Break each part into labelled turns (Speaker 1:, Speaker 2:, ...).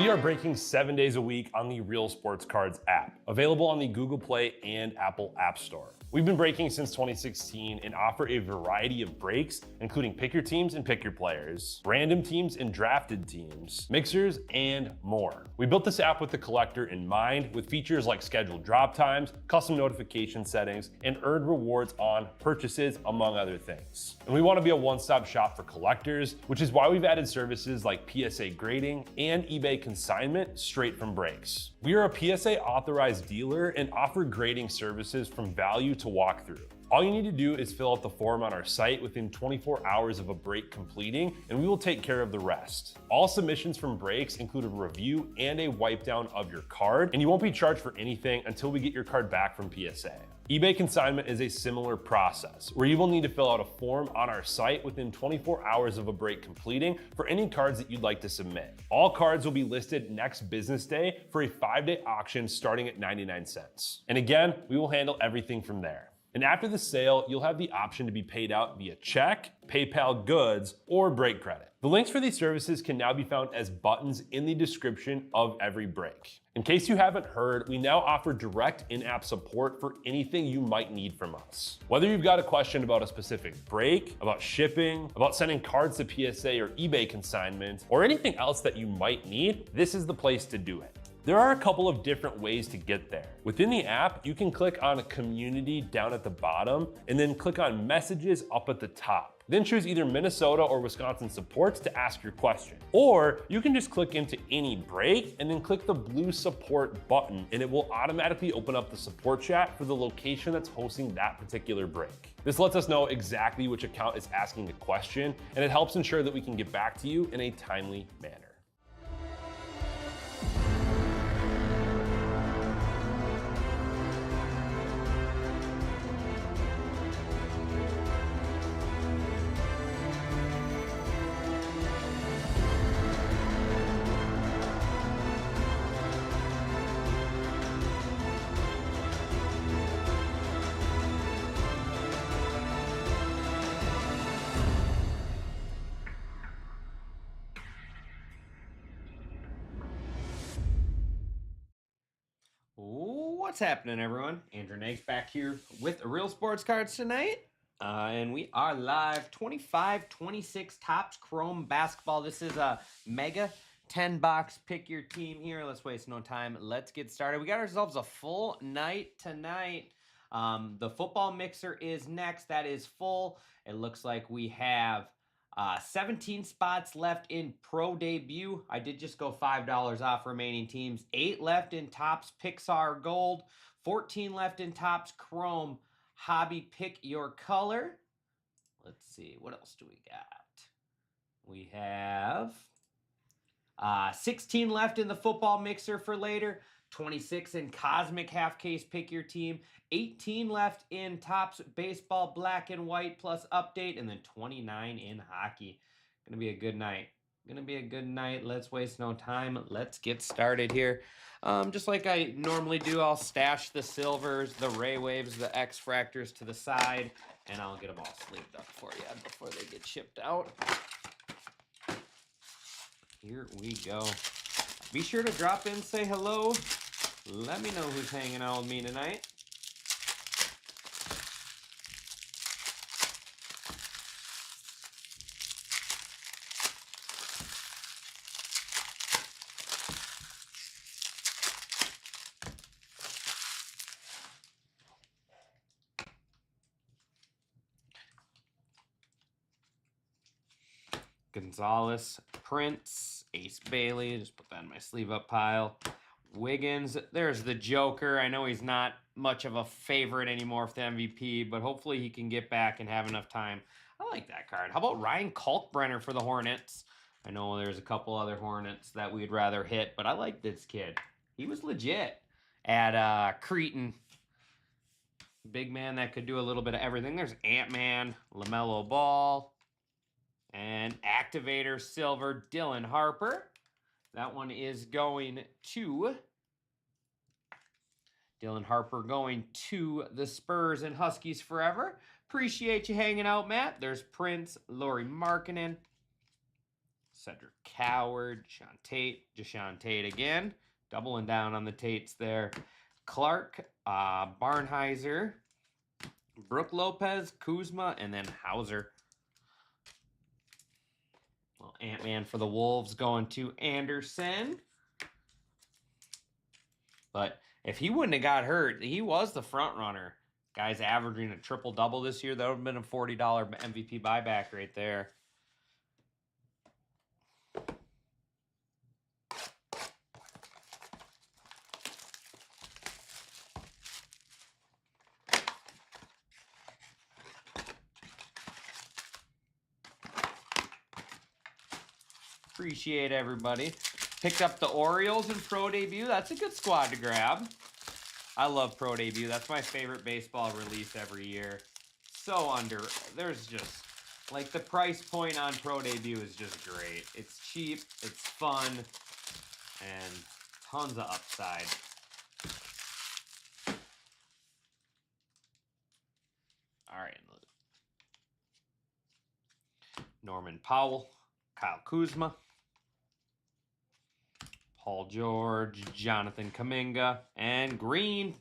Speaker 1: We are breaking 7 days a week on the Real Sports Cards app, available on the Google Play and Apple App Store. We've been breaking since 2016 and offer a variety of breaks, including pick your teams and pick your players, random teams and drafted teams, mixers, and more. We built this app with the collector in mind, with features like scheduled drop times, custom notification settings, and earned rewards on purchases, among other things. And we want to be a one-stop shop for collectors, which is why we've added services like PSA grading and eBay consignment straight from breaks. We are a PSA authorized dealer and offer grading services from value to walkthrough. All you need to do is fill out the form on our site within 24 hours of a break completing, and we will take care of the rest. All submissions from breaks include a review and a wipe down of your card, and you won't be charged for anything until we get your card back from PSA. eBay consignment is a similar process, where you will need to fill out a form on our site within 24 hours of a break completing for any cards that you'd like to submit. All cards will be listed next business day for a 5-day auction starting at 99 cents. And again, we will handle everything from there. And after the sale, you'll have the option to be paid out via check, PayPal goods, or break credit. The links for these services can now be found as buttons in the description of every break. In case you haven't heard, we now offer direct in-app support for anything you might need from us. Whether you've got a question about a specific break, about shipping, about sending cards to PSA or eBay consignment, or anything else that you might need, this is the place to do it. There are a couple of different ways to get there. Within the app, you can click on Community down at the bottom and then click on Messages up at the top. Then choose either Minnesota or Wisconsin supports to ask your question. Or you can just click into any break and then click the blue support button, and it will automatically open up the support chat for the location that's hosting that particular break. This lets us know exactly which account is asking the question, and it helps ensure that we can get back to you in a timely manner.
Speaker 2: What's happening, everyone? Andrew Nags back here with Real Sports Cards tonight. And we are live 25-26 Topps Chrome Basketball. This is a mega 10-box pick your team here. Let's waste no time. Let's get started. We got ourselves a full night tonight. The football mixer is next. That is full. It looks like we have 17 spots left in Pro Debut. I did just go $5 off remaining teams. 8 left in Topps Pixar Gold. 14 left in Topps Chrome Hobby Pick Your Color. Let's see, what else do we got? We have 16 left in the football mixer for later. 26 in Cosmic Half Case Pick Your Team. 18 left in Topps Baseball Black and White plus Update. And then 29 in Hockey. Gonna be a good night. Gonna be a good night. Let's waste no time. Let's get started here. Just like I normally do, I'll stash the silvers, the Ray Waves, the X-Fractors to the side, and I'll get them all sleeved up for you before they get shipped out. Here we go. Be sure to drop in, say hello. Let me know who's hanging out with me tonight. Gonzalez, Prince, Ace Bailey, just put that in my sleeve up pile. Wiggins, there's the Joker. I know he's not much of a favorite anymore for the MVP, but hopefully he can get back and have enough time. I like that card. How about Ryan Kalkbrenner for the Hornets? I know there's a couple other Hornets that we'd rather hit, but I like this kid. He was legit at Cretan. Big man that could do a little bit of everything. There's Ant-Man, LaMelo Ball, and Activator Silver, Dylan Harper. That one is going to Dylan Harper, going to the Spurs and Huskies forever. Appreciate you hanging out, Matt. There's Prince, Lauri Markkanen, Cedric Coward, Deshaun Tate again, doubling down on the Tates there. Clark, Barnheiser, Brooke Lopez, Kuzma, and then Hauser. Well, Ant-Man for the Wolves going to Anderson. But if he wouldn't have got hurt, he was the front runner. Guy's averaging a triple-double this year. That would have been a $40 MVP buyback right there. Appreciate everybody. Picked up the Orioles in Pro Debut. That's a good squad to grab. I love Pro Debut. That's my favorite baseball release every year. So there's just, like, the price point on Pro Debut is just great. It's cheap, it's fun, and tons of upside. All right. Norman Powell, Kyle Kuzma, Paul George, Jonathan Kuminga, and green,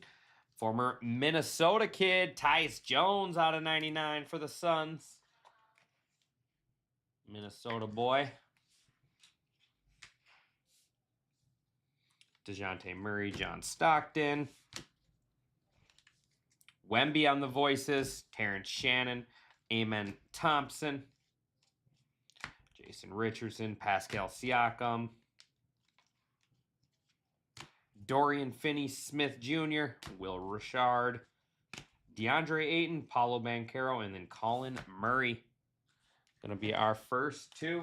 Speaker 2: former Minnesota kid, Tyus Jones out of 99 for the Suns. Minnesota boy. DeJounte Murray, John Stockton. Wemby on the voices, Terrence Shannon, Amen Thompson, Jason Richardson, Pascal Siakam, Dorian Finney-Smith Jr., Will Richard, DeAndre Ayton, Paolo Banchero, and then Colin Murray. Going to be our first two.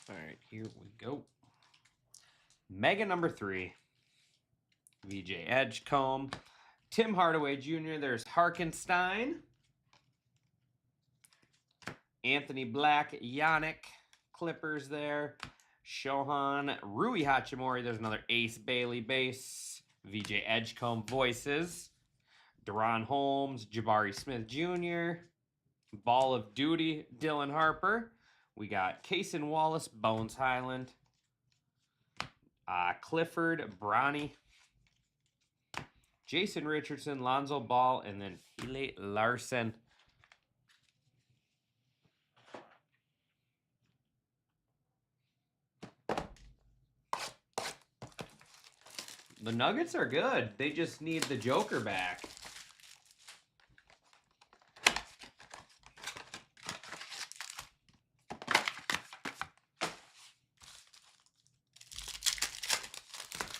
Speaker 2: All right, here we go. Mega number 3. VJ Edgecombe. Tim Hardaway Jr. There's Harkenstein. Anthony Black, Yannick. Clippers there. Shohan. Rui Hachimura. There's another Ace Bailey base. VJ Edgecombe voices. Deron Holmes. Jabari Smith Jr. Ball of Duty. Dylan Harper. We got Cason Wallace, Bones Highland. Clifford, Bronny. Jason Richardson, Lonzo Ball, and then Hele Larson. The Nuggets are good. They just need the Joker back.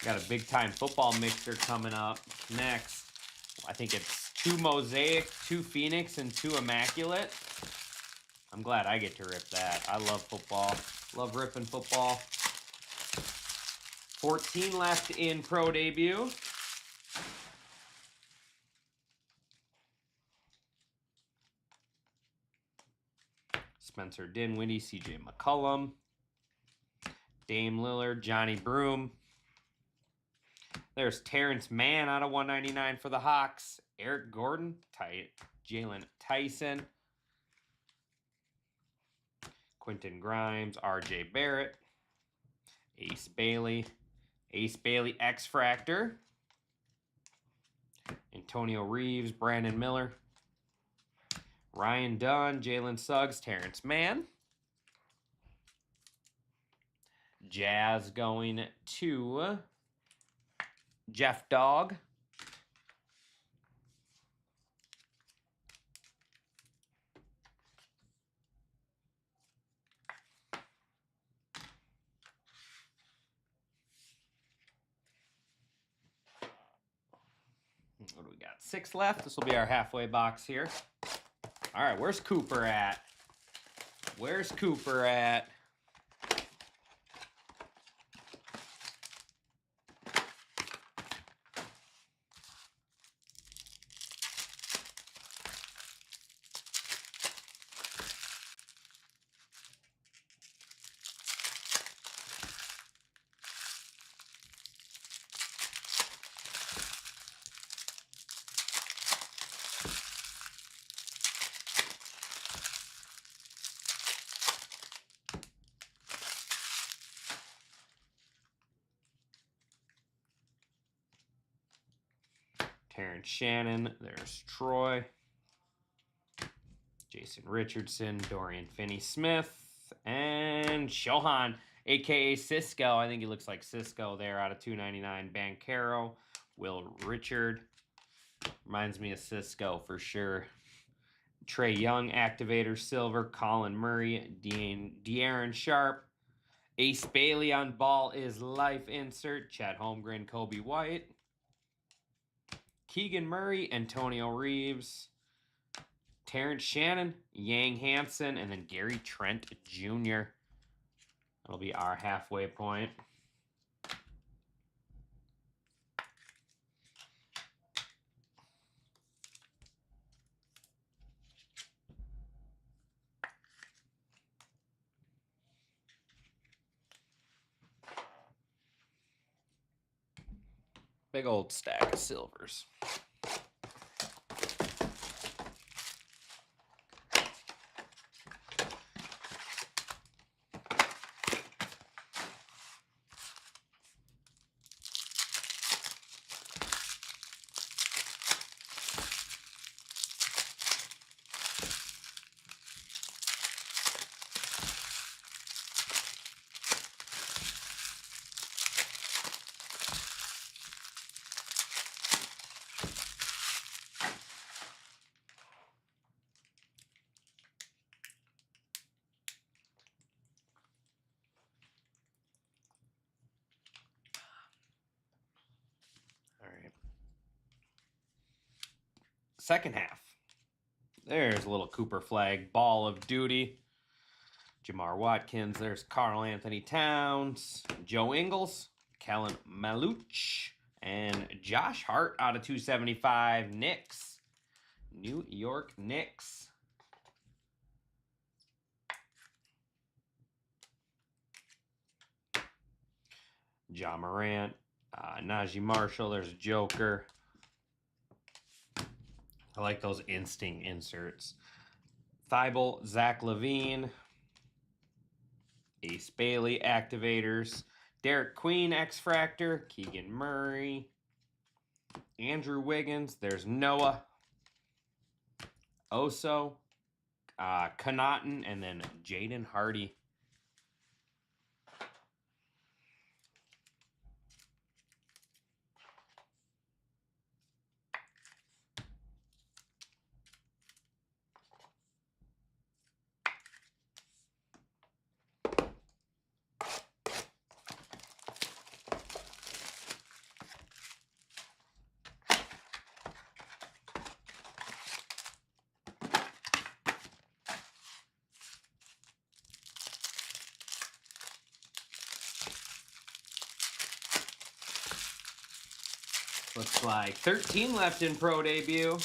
Speaker 2: Got a big-time football mixer coming up next. I think it's 2 Mosaic, 2 Phoenix, and 2 Immaculate. I'm glad I get to rip that. I love football. Love ripping football. 14 left in Pro Debut. Spencer Dinwiddie, CJ McCollum. Dame Lillard, Johnny Broom. There's Terrence Mann out of 199 for the Hawks. Eric Gordon, Jalen Tyson. Quentin Grimes, RJ Barrett. Ace Bailey X-Fractor. Antonio Reeves, Brandon Miller. Ryan Dunn, Jalen Suggs, Terrence Mann. Jazz going to Jeff Dog. What do we got? 6 left. This will be our halfway box here. All right, where's Cooper at? Where's Cooper at? Terrence Shannon, there's Troy. Jason Richardson, Dorian Finney-Smith, and Shohan, a.k.a. Cisco. I think he looks like Cisco there out of 299. Bancaro, Will Richard. Reminds me of Cisco for sure. Trey Young, Activator, Silver. Colin Murray, De'Aaron Sharp. Ace Bailey on Ball is Life insert. Chet Holmgren, Kobe White. Keegan Murray, Antonio Reeves, Terrence Shannon, Yang Hansen, and then Gary Trent Jr. That'll be our halfway point. Big old stack of silvers. Second half. There's a little Cooper flag. Ball of Duty. Jamar Watkins. There's Karl Anthony Towns. Joe Ingles. Kellen Maluch. And Josh Hart out of 275. Knicks. New York Knicks. Ja Morant. Najee Marshall. There's Joker. I like those Instinct inserts. Thibault, Zach LaVine. Ace Bailey activators. Derek Queen X-Fractor. Keegan Murray. Andrew Wiggins. There's Noah. Oso. Connaughton. And then Jaden Hardy. Looks like 13 left in Pro Debut.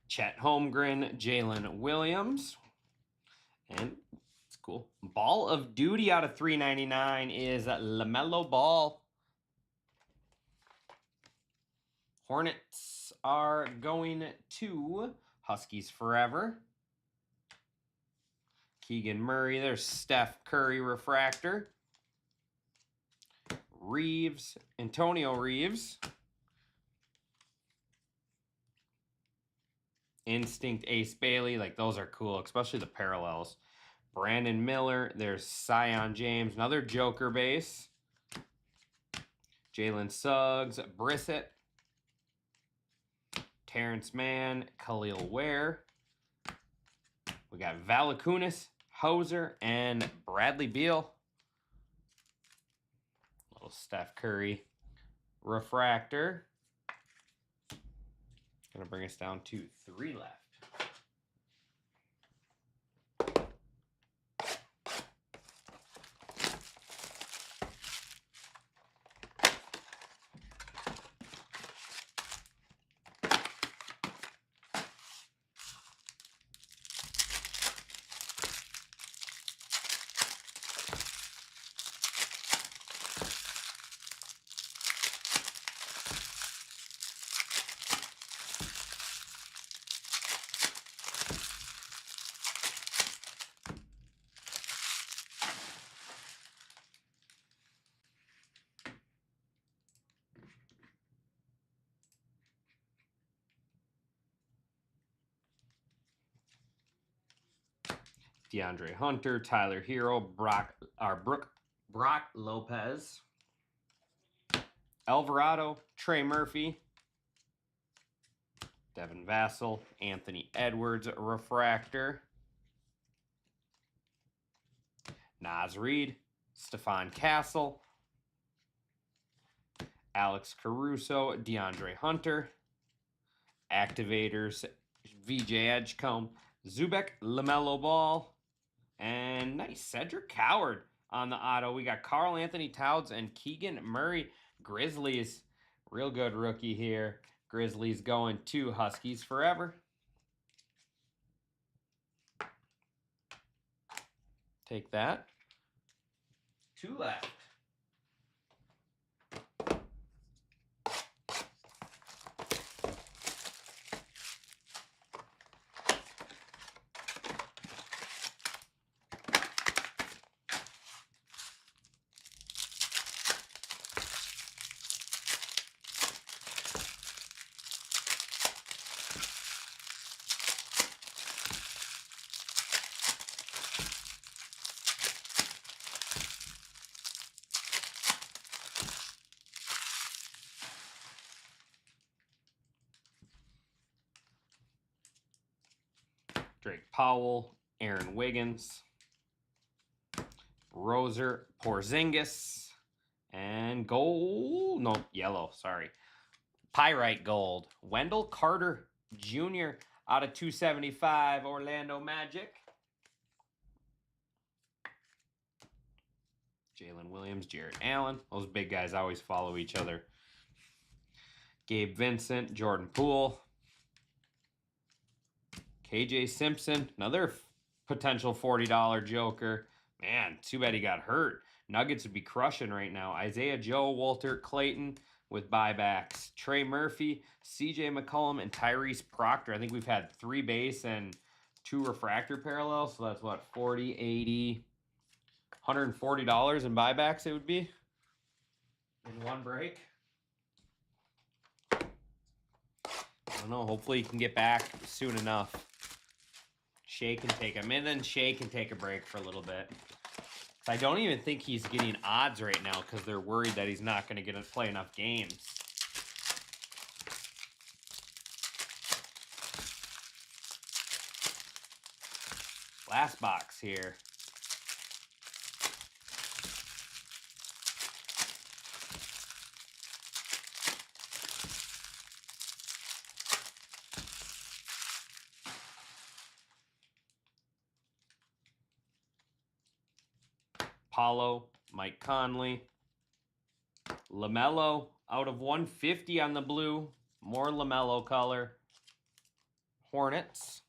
Speaker 2: Chet Holmgren, Jalen Williams. And it's cool. Ball of Duty out of 399 is LaMelo Ball. Hornets are going to Huskies Forever. Keegan Murray. There's Steph Curry Refractor. Reeves. Antonio Reeves. Instinct Ace Bailey. Like, those are cool, especially the parallels. Brandon Miller. There's Sion James. Another Joker base. Jalen Suggs. Brissett. Terrence Mann. Khalil Ware. We got Valakunas, Hoser, and Bradley Beal. Little Steph Curry refractor. Gonna bring us down to 3 left. DeAndre Hunter, Tyler Hero, Brock Lopez, Alvarado, Trey Murphy, Devin Vassell, Anthony Edwards, refractor, Naz Reid, Stephon Castle, Alex Caruso, DeAndre Hunter, Activators, VJ Edgecombe, Zubek, LaMelo Ball, and nice Cedric Coward on the auto. We got Karl Anthony Towns and Keegan Murray. Grizzlies, real good rookie here. Grizzlies going to Huskies forever. Take that. 2 left. Drake Powell, Aaron Wiggins, Roser, Porzingis, and gold, no, yellow, sorry. Pyrite gold, Wendell Carter Jr. out of 275, Orlando Magic. Jalen Williams, Jarrett Allen. Those big guys always follow each other. Gabe Vincent, Jordan Poole. KJ Simpson, another potential $40 Joker. Man, too bad he got hurt. Nuggets would be crushing right now. Isaiah Joe, Walter Clayton with buybacks. Trey Murphy, CJ McCollum, and Tyrese Proctor. I think we've had 3 base and 2 refractor parallels. So that's what, 40, 80, $140 in buybacks it would be in one break. I don't know. Hopefully he can get back soon enough. Shea can take him in, and Shea can take a break for a little bit. I don't even think he's getting odds right now because they're worried that he's not going to get to play enough games. Last box here. Paulo, Mike Conley, LaMelo out of 150 on the blue. More LaMelo color. Hornets.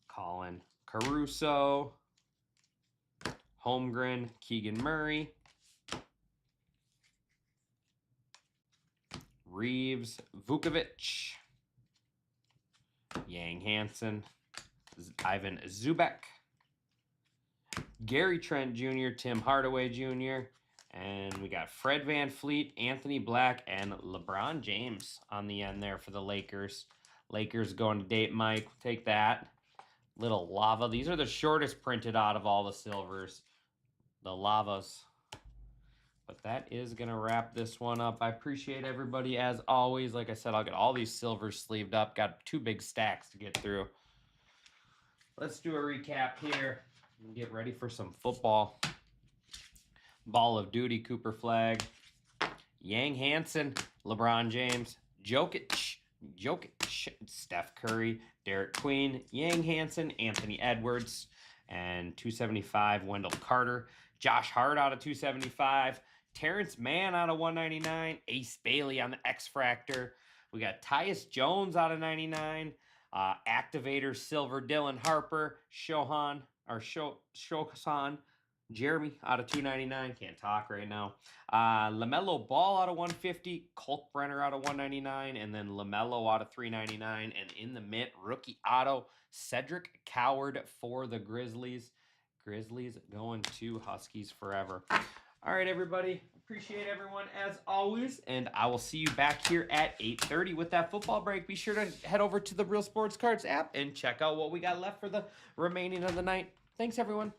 Speaker 2: Colin Caruso. Holmgren, Keegan Murray. Reeves, Vukovic. Yang Hansen. Ivan Zubek, Gary Trent Jr., Tim Hardaway Jr., And we got Fred VanVleet, Anthony Black, and LeBron James on the end there for the Lakers. Lakers going to date Mike. Take that. Little lava. These are the shortest printed out of all the silvers. The lavas. But that is going to wrap this one up. I appreciate everybody as always. Like I said, I'll get all these silvers sleeved up. Got 2 big stacks to get through. Let's do a recap here and get ready for some football. Ball of Duty, Cooper Flag, Yang Hansen, LeBron James, Jokic, Steph Curry, Derek Queen, Yang Hansen, Anthony Edwards, and 275, Wendell Carter, Josh Hart out of 275, Terrence Mann out of 199, Ace Bailey on the X-Fractor. We got Tyus Jones out of 99, Activator Silver, Dylan Harper, Shohan, Jeremy out of 299. Can't talk right now. LaMelo Ball out of 150. Colt Brenner out of 199. And then LaMelo out of 399. And in the mint, rookie auto, Cedric Coward for the Grizzlies. Grizzlies going to Huskies forever. All right, everybody. Appreciate everyone as always. And I will see you back here at 8:30 with that football break. Be sure to head over to the Real Sports Cards app and check out what we got left for the remaining of the night. Thanks, everyone.